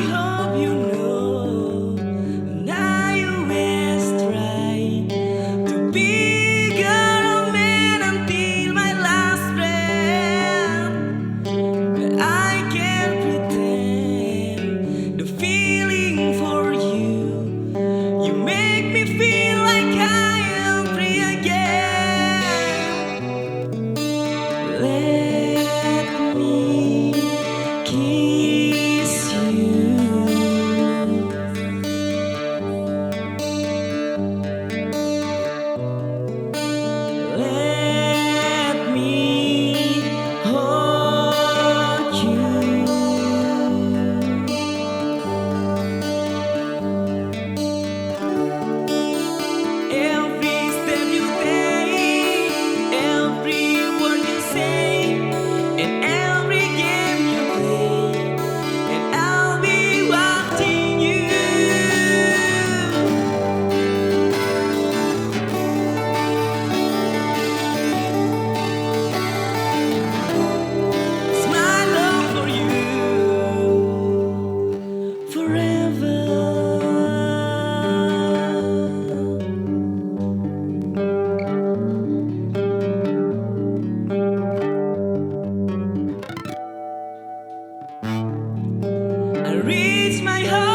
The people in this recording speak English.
hope you know, and I always try to be a man until my last breath. But I can't pretend the feeling for you. You make me feel like I am free again. Let me kiss you. Let me hold you. Every step you take, every word you say, and every game you play, and I'll be watching you. It's my love for you forever. I reach my heart.